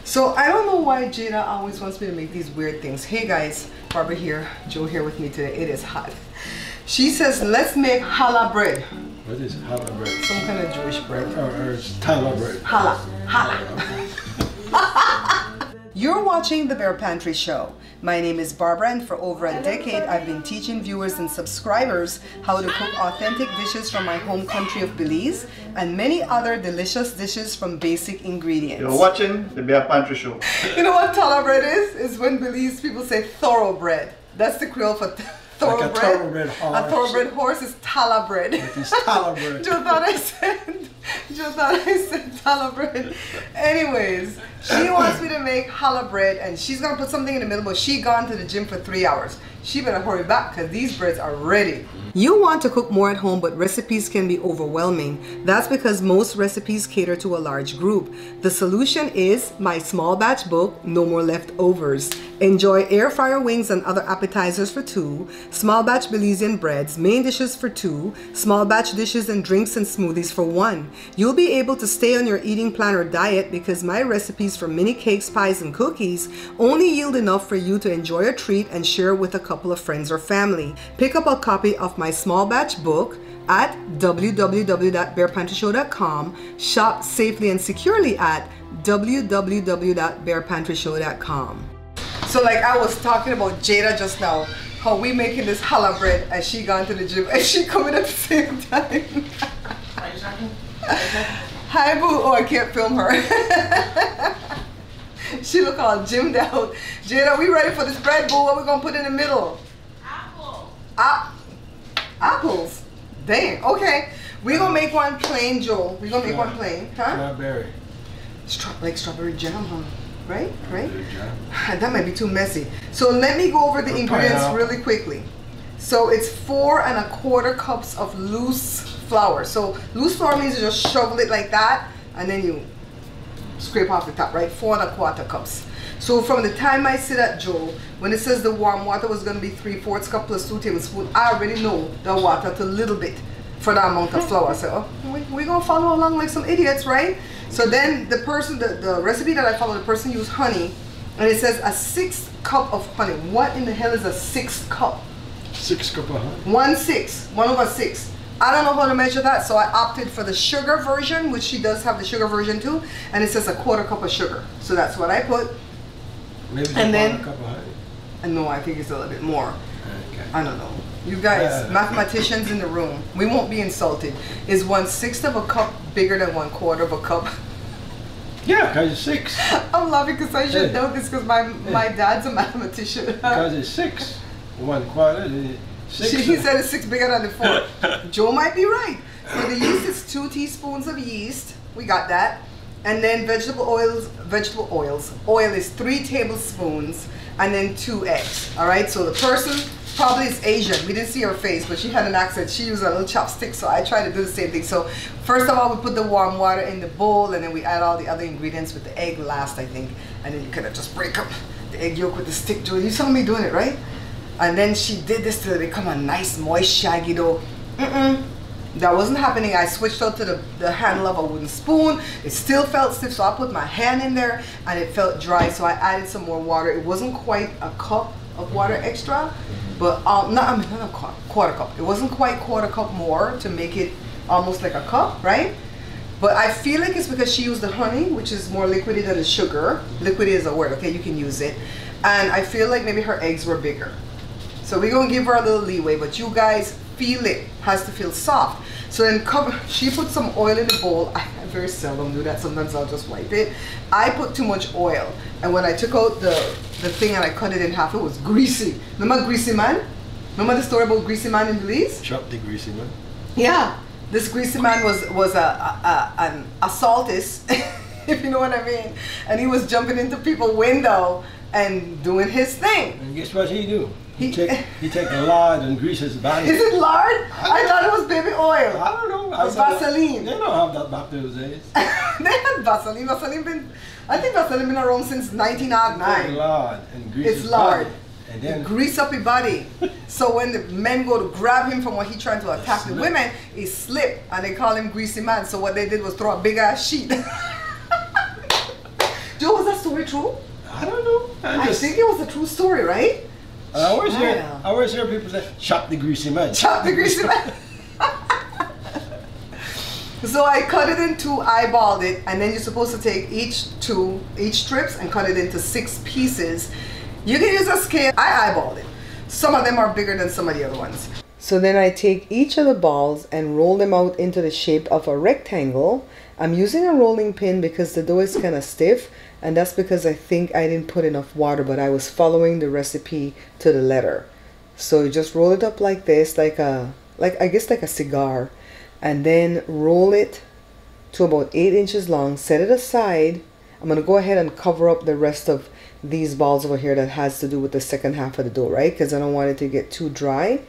So I don't know why Jada always wants me to make these weird things. Hey guys, Barbara here, Joe here with me today. It is hot. She says, let's make challah bread. What is challah bread? Some kind of Jewish bread. Or it's challah bread. Challah. You're watching the Bare Pantry Show. My name is Barbara, and for over a decade I've been teaching viewers and subscribers how to cook authentic dishes from my home country of Belize and many other delicious dishes from basic ingredients. You're watching the Bare Pantry Show. You know what challah bread is? It's when Belize people say thoroughbred. That's the Creole for thoroughbred. Like a thoroughbred horse. A thoroughbred horse is challah bread. It is challah bread. Joe thought I said challah bread. Anyways, she wants me to make challah bread, and she's gonna put something in the middle, but she gone to the gym for 3 hours. She better hurry back because these breads are ready. You want to cook more at home, but recipes can be overwhelming. That's because most recipes cater to a large group. The solution is my small batch book, No More Leftovers. Enjoy air fryer wings and other appetizers for 2, small batch Belizean breads, main dishes for 2, small batch dishes and drinks and smoothies for 1. You'll be able to stay on your eating plan or diet because my recipes for mini cakes, pies, and cookies only yield enough for you to enjoy a treat and share with a couple of friends or family. Pick up a copy of my small batch book at www.barepantryshow.com. Shop safely and securely at www.barepantryshow.com. So like I was talking about Jada just now, how we making this challah bread and she gone to the gym and she coming at the same time. Hi boo. Oh, I can't film her. She look all gymmed out. Jada, we ready for this bread, boo? What we gonna put in the middle? Apple. Apples. Dang. Okay. We gonna make one plain, Joe. We gonna make one plain, huh? Strawberry. Like strawberry jam, huh? Right? Jam. That might be too messy. So let me go over the ingredients really quickly. So it's 4 1/4 cups of loose flour. So loose flour means you just shovel it like that and then you scrape off the top, right? 4 1/4 cups. So from the time I sit at Joe, when it says the warm water was going to be 3/4 cup plus 2 tablespoons, I already know the water to a little bit for the amount of flour. So we're going to follow along like some idiots, right? So then the person, the recipe that I follow, the person used honey, and it says a 1/6 cup of honey. What in the hell is a 1/6 cup? 6 cup of honey. 1/6, 1/6. I don't know how to measure that, so I opted for the sugar version, which she does have the sugar version too, and it says a 1/4 cup of sugar. So that's what I put. Maybe and then, a cup of honey. No, I think it's a little bit more. Okay. I don't know. You guys, mathematicians in the room, we won't be insulted. Is 1/6 of a cup bigger than 1/4 of a cup? Yeah, because it's 6. I'm laughing because I should know this because my dad's a mathematician. Because it's 6. 1/4 is 6. He said it's 6 bigger than the 4. Joe might be right. So the yeast is 2 teaspoons of yeast. We got that. And then vegetable oils. Oil is 3 tablespoons and then 2 eggs. All right. So the person probably is Asian. We didn't see her face, but she had an accent. She used a little chopstick, so I tried to do the same thing. So first of all, we put the warm water in the bowl, and then we add all the other ingredients with the egg last, I think. And then you kind of just break up the egg yolk with the stick. Joe, you saw me doing it, right? And then she did this to become a nice, moist, shaggy dough. That wasn't happening. I switched out to the handle of a wooden spoon. It still felt stiff, so I put my hand in there, and it felt dry, so I added some more water. It wasn't quite a cup of water extra, but not a 1/4 cup. It wasn't quite 1/4 cup more to make it almost like a cup, right? But I feel like it's because she used the honey, which is more liquidy than the sugar. Liquidy is a word, okay? You can use it. And I feel like maybe her eggs were bigger. So we're gonna give her a little leeway, but you guys feel it has to feel soft. So then she put some oil in the bowl. I very seldom do that. Sometimes I'll just wipe it. I put too much oil, and when I took out the thing and I cut it in half, it was greasy. Remember Greasy Man? Remember the story about Greasy Man in Belize? Chop the greasy man. Yeah, this Greasy Man was an assaultist, if you know what I mean, and he was jumping into people's window and doing his thing. And guess what he do? He take lard and grease his body. Is it lard? I thought it was baby oil. I don't know. Vaseline. They don't have that back those days. They had Vaseline. I think Vaseline been around since 1909. Lard and grease it's lard. Body. And then grease up his body. So when the men go to grab him from what he trying to attack the women, he slipped, and they call him Greasy Man. So what they did was throw a big ass sheet. Joe, was that so story true? I don't know. I think it was a true story, right? I always hear people say, chop the greasy man. Chop the greasy man. So I cut it in two, eyeballed it, and then you're supposed to take each strips and cut it into 6 pieces. You can use a scale. I eyeballed it. Some of them are bigger than some of the other ones. So then I take each of the balls and roll them out into the shape of a rectangle. I'm using a rolling pin because the dough is kind of stiff, and that's because I think I didn't put enough water, but I was following the recipe to the letter. So you just roll it up like this, like I guess like a cigar, and then roll it to about 8 inches long. Set it aside. I'm gonna go ahead and cover up the rest of these balls over here that has to do with the second half of the dough, right? Because I don't want it to get too dry.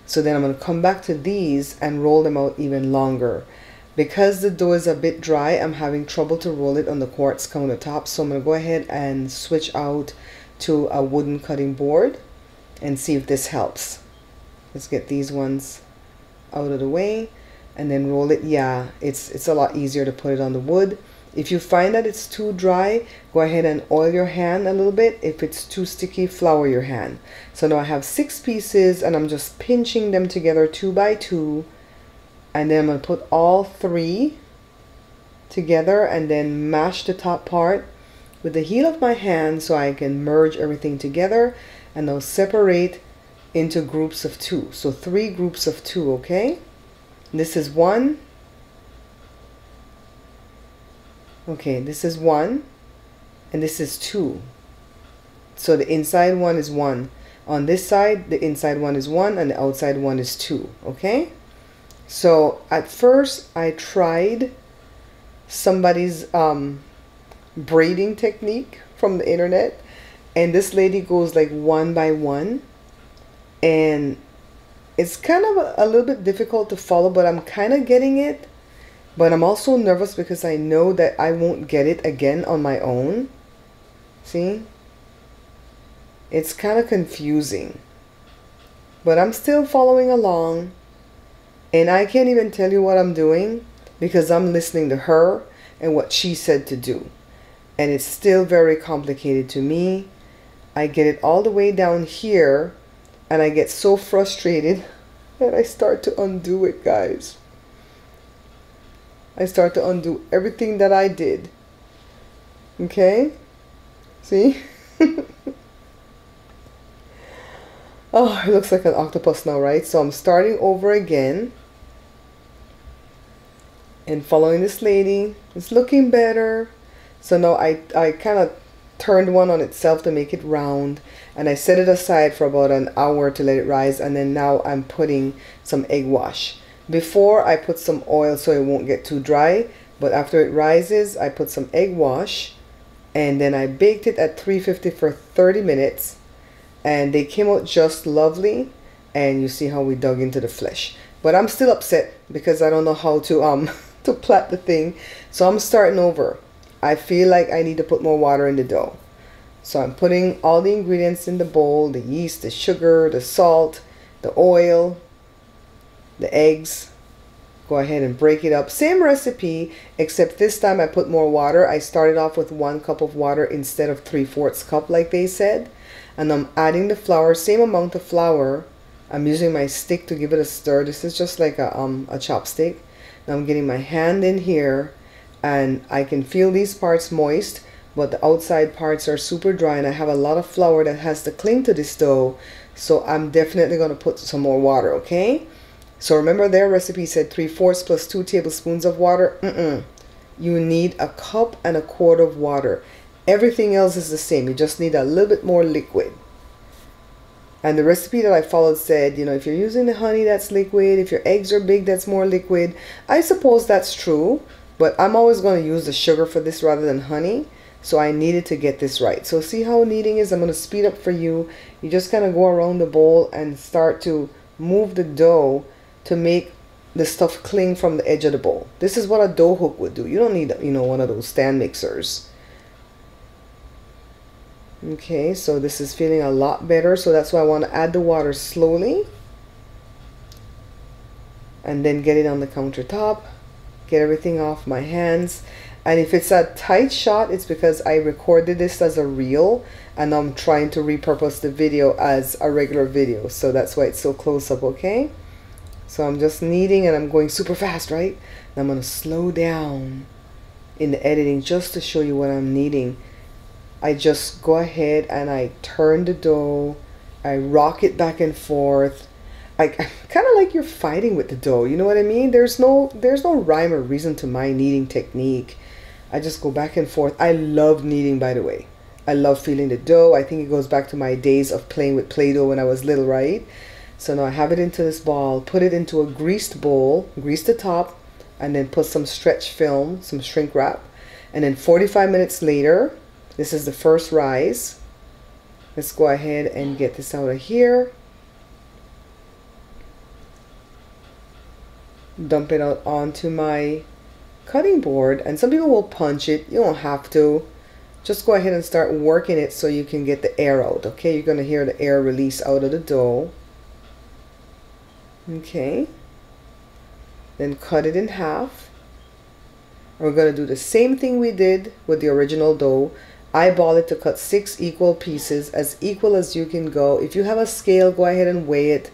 So then I'm gonna come back to these and roll them out even longer. Because the dough is a bit dry, I'm having trouble to roll it on the quartz countertop. So I'm gonna go ahead and switch out to a wooden cutting board and see if this helps. Let's get these ones out of the way and then roll it. Yeah, it's a lot easier to put it on the wood. If you find that it's too dry, go ahead and oil your hand a little bit. If it's too sticky, flour your hand. So now I have 6 pieces and I'm just pinching them together 2 by 2. And then I'm going to put all 3 together and then mash the top part with the heel of my hand so I can merge everything together, and now separate into groups of 2. So 3 groups of 2, okay? This is 1. Okay, this is 1 and this is 2. So the inside one is 1. On this side, the inside one is 1 and the outside one is 2, okay? So at first I tried somebody's braiding technique from the internet, and this lady goes like 1 by 1, and it's kind of a little bit difficult to follow, but I'm kind of getting it. But I'm also nervous because I know that I won't get it again on my own. See? It's kind of confusing, but I'm still following along. And I can't even tell you what I'm doing because I'm listening to her and what she said to do. And it's still very complicated to me. I get it all the way down here and I get so frustrated that I start to undo it, guys. I start to undo everything that I did. Okay? See? Oh, it looks like an octopus now, right? So I'm starting over again and following this lady. It's looking better. So now I kind of turned one on itself to make it round, and I set it aside for about an hour to let it rise, and then now I'm putting some egg wash. Before I put some oil so it won't get too dry, but after it rises I put some egg wash, and then I baked it at 350 for 30 minutes. And they came out just lovely, and you see how we dug into the flesh. But I'm still upset because I don't know how to to plait the thing. So I'm starting over. I feel like I need to put more water in the dough. So I'm putting all the ingredients in the bowl: the yeast, the sugar, the salt, the oil, the eggs. Go ahead and break it up. Same recipe, except this time I put more water. I started off with 1 cup of water instead of 3/4 cup like they said. And I'm adding the flour, same amount of flour. I'm using my stick to give it a stir. This is just like a chopstick. Now I'm getting my hand in here, and I can feel these parts moist, but the outside parts are super dry, and I have a lot of flour that has to cling to this dough. So I'm definitely going to put some more water, okay? So remember their recipe said 3/4 plus 2 tablespoons of water. You need 1 cup and 1/4 of water. Everything else is the same. You just need a little bit more liquid. And the recipe that I followed said, you know, if you're using the honey, that's liquid. If your eggs are big, that's more liquid. I suppose that's true, but I'm always going to use the sugar for this rather than honey. So I needed to get this right. So see how kneading is? I'm going to speed up for you. You just kind of go around the bowl and start to move the dough to make the stuff cling from the edge of the bowl. This is what a dough hook would do. You don't need, you know, one of those stand mixers. Okay, so this is feeling a lot better, so that's why I want to add the water slowly and then get it on the countertop, get everything off my hands. And if it's a tight shot, it's because I recorded this as a reel and I'm trying to repurpose the video as a regular video. So that's why it's so close up, okay? So I'm just kneading and I'm going super fast, right? And I'm going to slow down in the editing just to show you what I'm kneading. I just go ahead and I turn the dough. I rock it back and forth. I kind of like you're fighting with the dough. You know what I mean? There's no rhyme or reason to my kneading technique. I just go back and forth. I love kneading, by the way. I love feeling the dough. I think it goes back to my days of playing with Play-Doh when I was little, right? So now I have it into this ball, put it into a greased bowl, grease the top, and then put some stretch film, some shrink wrap. And then 45 minutes later, this is the first rise. Let's go ahead and get this out of here. Dump it out onto my cutting board, and some people will punch it. You don't have to. Just go ahead and start working it so you can get the air out. Okay, you're going to hear the air release out of the dough. Okay, then cut it in half. We're going to do the same thing we did with the original dough. Eyeball it to cut 6 equal pieces, as equal as you can go. If you have a scale, go ahead and weigh it.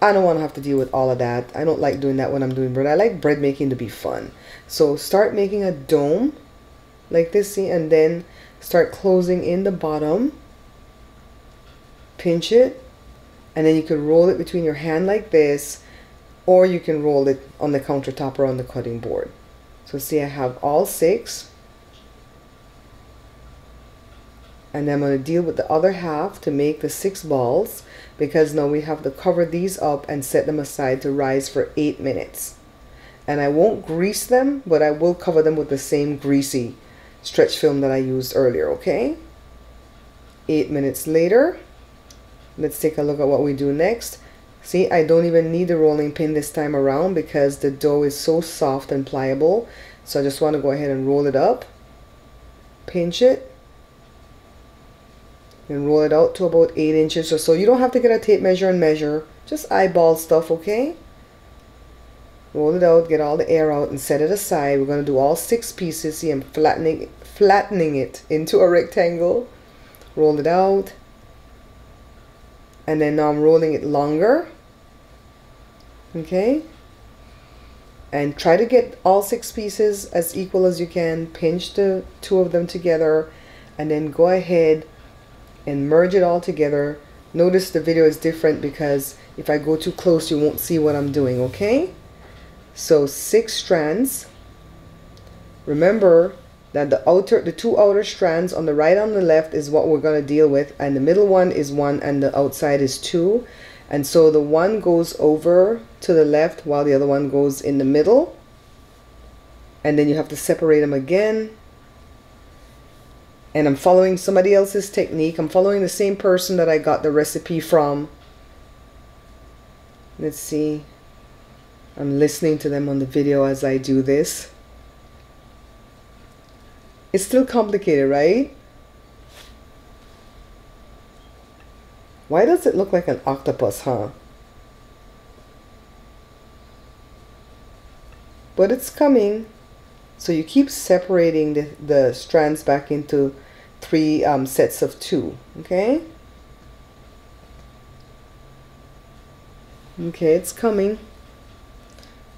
I don't want to have to deal with all of that. I don't like doing that when I'm doing bread. I like bread making to be fun. So start making a dome like this, see, and then start closing in the bottom. Pinch it, and then you can roll it between your hand like this, or you can roll it on the countertop or on the cutting board. So see, I have all 6. And then I'm going to deal with the other half to make the 6 balls, because now we have to cover these up and set them aside to rise for 8 minutes. And I won't grease them, but I will cover them with the same greasy stretch film that I used earlier, okay? 8 minutes later, let's take a look at what we do next. See, I don't even need the rolling pin this time around because the dough is so soft and pliable. So I just want to go ahead and roll it up, pinch it, and roll it out to about 8 inches or so. You don't have to get a tape measure and measure, just eyeball stuff, okay? Roll it out, get all the air out, and set it aside. We're going to do all 6 pieces. See, I'm flattening it into a rectangle. Roll it out, and then now I'm rolling it longer, okay? And try to get all 6 pieces as equal as you can. Pinch the 2 of them together, and then go ahead and merge it all together. Notice the video is different because if I go too close, you won't see what I'm doing, okay? So 6 strands. Remember that the 2 outer strands on the right and the left is what we're going to deal with, and the middle one is 1 and the outside is 2. And so the one goes over to the left while the other one goes in the middle, and then you have to separate them again. And I'm following somebody else's technique. I'm following the same person that I got the recipe from. Let's see. I'm listening to them on the video as I do this. It's still complicated, right? Why does it look like an octopus, huh? But it's coming. So you keep separating the strands back into 3 sets of 2, okay? Okay, it's coming.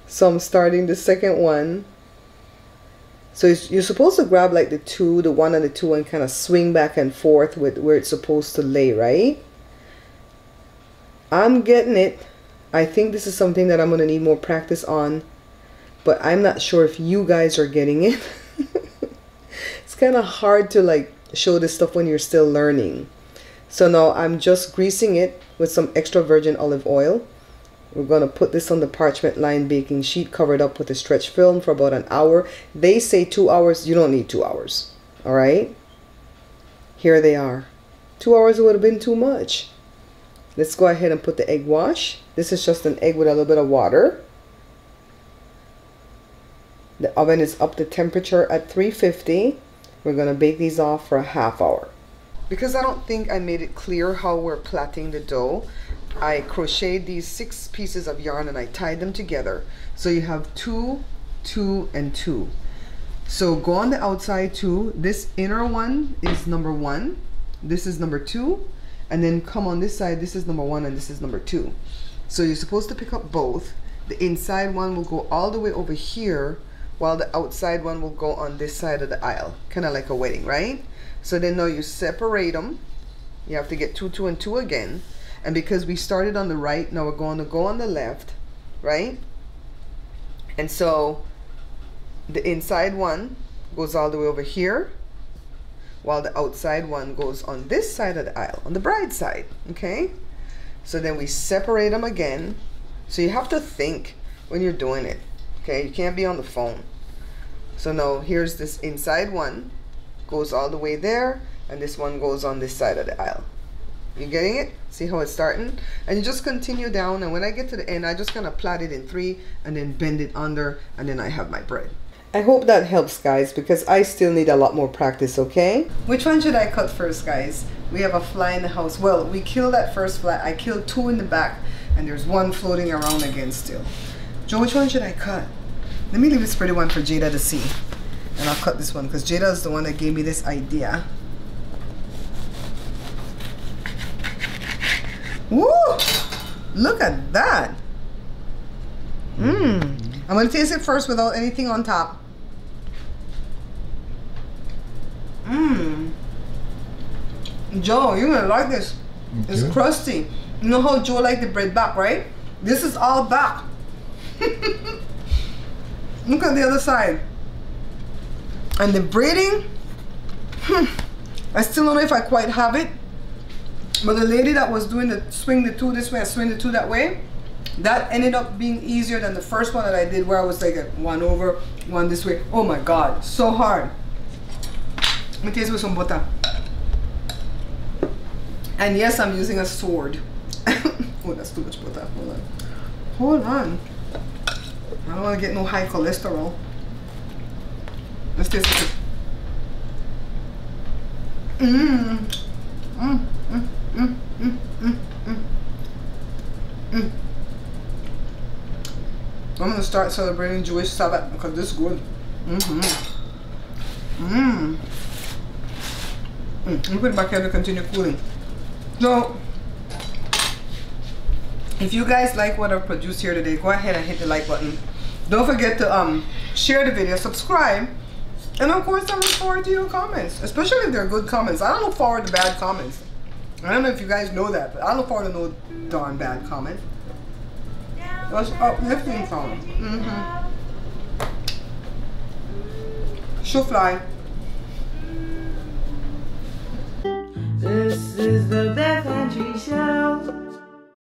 So I'm starting the second one. So you're supposed to grab like the 1 and the 2 and kind of swing back and forth with where it's supposed to lay, right? I'm getting it. I think this is something that I'm going to need more practice on, but I'm not sure if you guys are getting it. It's kind of hard to like show this stuff when you're still learning. So now I'm just greasing it with some extra virgin olive oil. We're going to put this on the parchment lined baking sheet covered up with a stretch film for about an hour. They say 2 hours. You don't need 2 hours. All right. Here they are. 2 hours would have been too much. Let's go ahead and put the egg wash. This is just an egg with a little bit of water. The oven is up to temperature at 350. We're going to bake these off for a ½ hour. Because I don't think I made it clear how we're plaiting the dough, I crocheted these 6 pieces of yarn and I tied them together. So you have 2, 2, and 2. So go on the outside too. This inner one is number 1. This is number 2. And then come on this side. This is number 1 and this is number 2. So you're supposed to pick up both. The inside one will go all the way over here, while the outside one will go on this side of the aisle. Kind of like a wedding, right? So then now you separate them. You have to get 2, 2, and 2 again. And because we started on the right, now we're going to go on the left, right? And so the inside one goes all the way over here, while the outside one goes on this side of the aisle, on the bride side, okay? So then we separate them again. So you have to think when you're doing it, okay? You can't be on the phone. So now here's this inside one, goes all the way there, and this one goes on this side of the aisle. You getting it? See how it's starting? And you just continue down, and when I get to the end, I just kind of plait it in 3 and then bend it under, and then I have my bread. I hope that helps, guys, because I still need a lot more practice, okay? Which one should I cut first, guys? We have a fly in the house. Well, we killed that first fly. I killed 2 in the back, and there's 1 floating around again still. Joe, which one should I cut? Let me leave this pretty one for Jada to see. And I'll cut this one, because Jada is the one that gave me this idea. Woo! Look at that. I'm gonna taste it first without anything on top. Joe, you're gonna like this. Okay. It's crusty. You know how Joe liked the bread back, right? This is all back. Look at the other side. And the braiding, I still don't know if I quite have it. But the lady that was doing the swing the 2 this way and swing the 2 that way, that ended up being easier than the first one that I did, where I was like 1 over, 1 this way. Oh my God, so hard. Let me taste with some butter. And yes, I'm using a sword. Oh, that's too much butter. Hold on. Hold on. I don't want to get no high cholesterol. Let's taste it. I'm gonna start celebrating Jewish Sabbath because this is good. Let me put it back here to continue cooling. So, if you guys like what I've produced here today, go ahead and hit the like button. Don't forget to share the video, subscribe, and of course I look forward to your comments, especially if they're good comments. I don't look forward to bad comments. I don't know if you guys know that, but I look forward to no darn bad comment. That's uplifting comment. Show fly. This is the best.